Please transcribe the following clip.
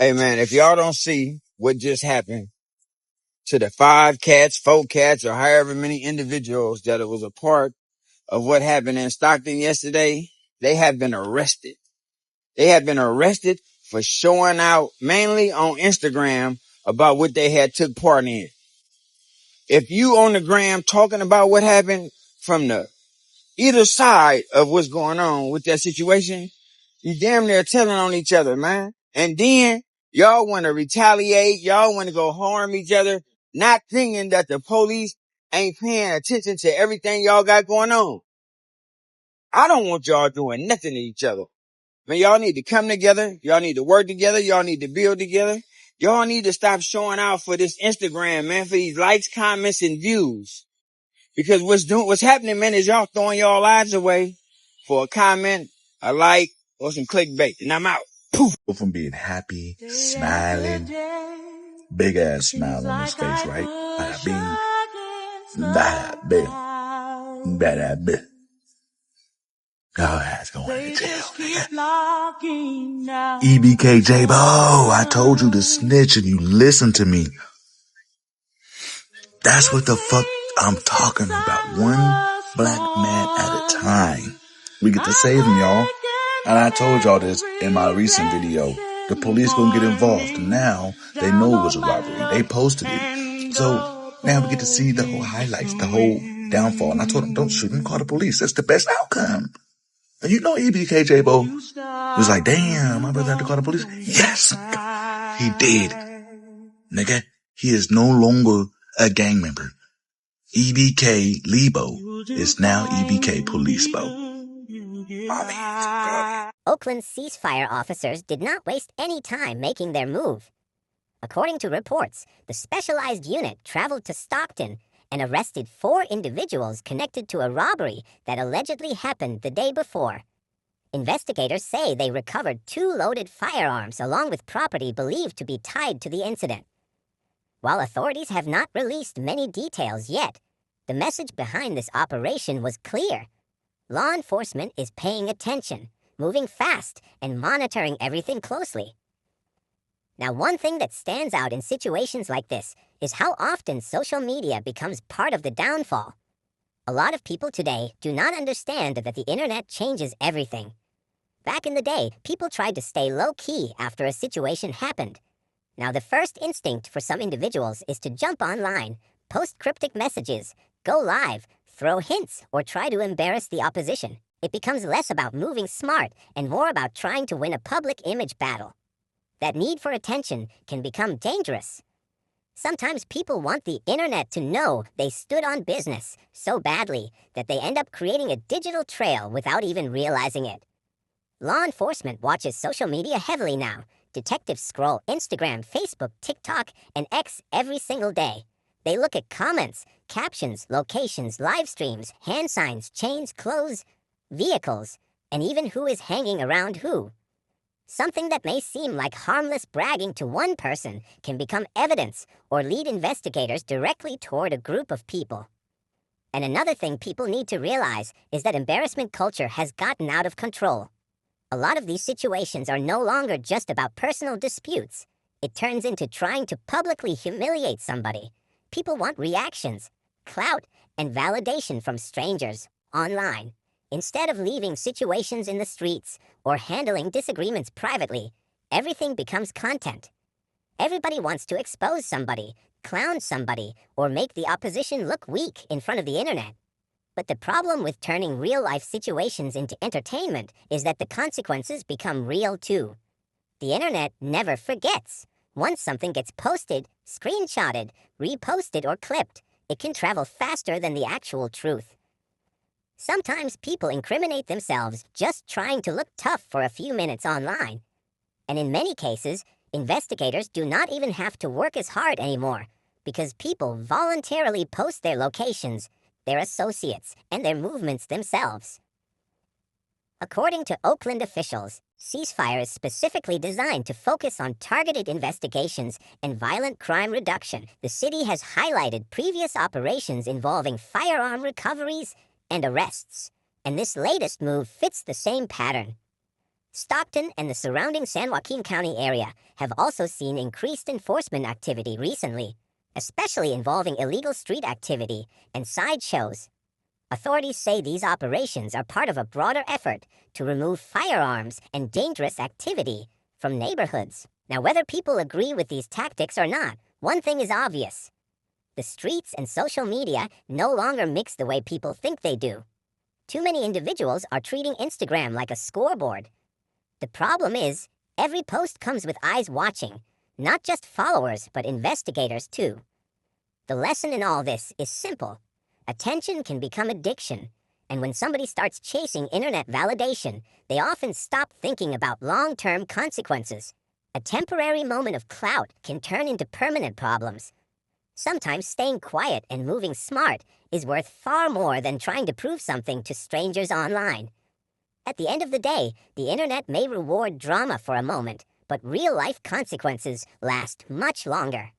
Hey man, if y'all don't see what just happened to the 4 cats, or however many individuals that it was a part of what happened in Stockton yesterday, they have been arrested. They have been arrested for showing out mainly on Instagram about what they had took part in. If you on the gram talking about what happened from the either side of what's going on with that situation, you damn near telling on each other, man. And then y'all want to retaliate. Y'all want to go harm each other, not thinking that the police ain't paying attention to everything y'all got going on. I don't want y'all doing nothing to each other. Man, y'all need to come together. Y'all need to work together. Y'all need to build together. Y'all need to stop showing out for this Instagram, man, for these likes, comments, and views. Because what's happening, man, is y'all throwing y'all lives away for a comment, a like, or some clickbait. And I'm out. Poof. From being happy, smiling, big ass smile on his face, right? Bada bing, bada bing, bada bing. Your ass going to jail, nigga. EBK J-Bo, I told you to snitch and you listen to me. That's what the fuck I'm talking about. One black man at a time. We get to save him, y'all. And I told y'all this in my recent video. The police gonna get involved. Now they know it was a robbery. They posted it. So now we get to see the whole highlights, the whole downfall. And I told them, don't shoot him, call the police. That's the best outcome. And you know EBK J-Bo was like, damn, my brother had to call the police. Yes, he did. Nigga, he is no longer a gang member. EBK Leebo is now EBK Police Bo. Oakland's ceasefire officers did not waste any time making their move. According to reports, the specialized unit traveled to Stockton and arrested 4 individuals connected to a robbery that allegedly happened the day before. Investigators say they recovered 2 loaded firearms along with property believed to be tied to the incident. While authorities have not released many details yet, the message behind this operation was clear. Law enforcement is paying attention, moving fast, and monitoring everything closely. Now, one thing that stands out in situations like this is how often social media becomes part of the downfall. A lot of people today do not understand that the internet changes everything. Back in the day, people tried to stay low-key after a situation happened. Now, the first instinct for some individuals is to jump online, post cryptic messages, go live, throw hints, or try to embarrass the opposition. It becomes less about moving smart and more about trying to win a public image battle. That need for attention can become dangerous. Sometimes people want the internet to know they stood on business so badly that they end up creating a digital trail without even realizing it. Law enforcement watches social media heavily now. Detectives scroll Instagram, Facebook, TikTok, and X every single day. They look at comments, captions, locations, live streams, hand signs, chains, clothes, vehicles, and even who is hanging around who. Something that may seem like harmless bragging to one person can become evidence or lead investigators directly toward a group of people. And another thing people need to realize is that embarrassment culture has gotten out of control. A lot of these situations are no longer just about personal disputes. It turns into trying to publicly humiliate somebody. People want reactions, clout, and validation from strangers online. Instead of leaving situations in the streets or handling disagreements privately, everything becomes content. Everybody wants to expose somebody, clown somebody, or make the opposition look weak in front of the internet. But the problem with turning real-life situations into entertainment is that the consequences become real too. The internet never forgets. Once something gets posted, screenshotted, reposted, or clipped, it can travel faster than the actual truth. Sometimes people incriminate themselves just trying to look tough for a few minutes online. And in many cases, investigators do not even have to work as hard anymore because people voluntarily post their locations, their associates, and their movements themselves. According to Oakland officials, ceasefire is specifically designed to focus on targeted investigations and violent crime reduction. The city has highlighted previous operations involving firearm recoveries and arrests, and this latest move fits the same pattern. Stockton and the surrounding San Joaquin County area have also seen increased enforcement activity recently, especially involving illegal street activity and sideshows. Authorities say these operations are part of a broader effort to remove firearms and dangerous activity from neighborhoods. Now, whether people agree with these tactics or not, one thing is obvious. The streets and social media no longer mix the way people think they do. Too many individuals are treating Instagram like a scoreboard. The problem is, every post comes with eyes watching, not just followers, but investigators too. The lesson in all this is simple. Attention can become addiction, and when somebody starts chasing internet validation, they often stop thinking about long-term consequences. A temporary moment of clout can turn into permanent problems. Sometimes staying quiet and moving smart is worth far more than trying to prove something to strangers online. At the end of the day, the internet may reward drama for a moment, but real-life consequences last much longer.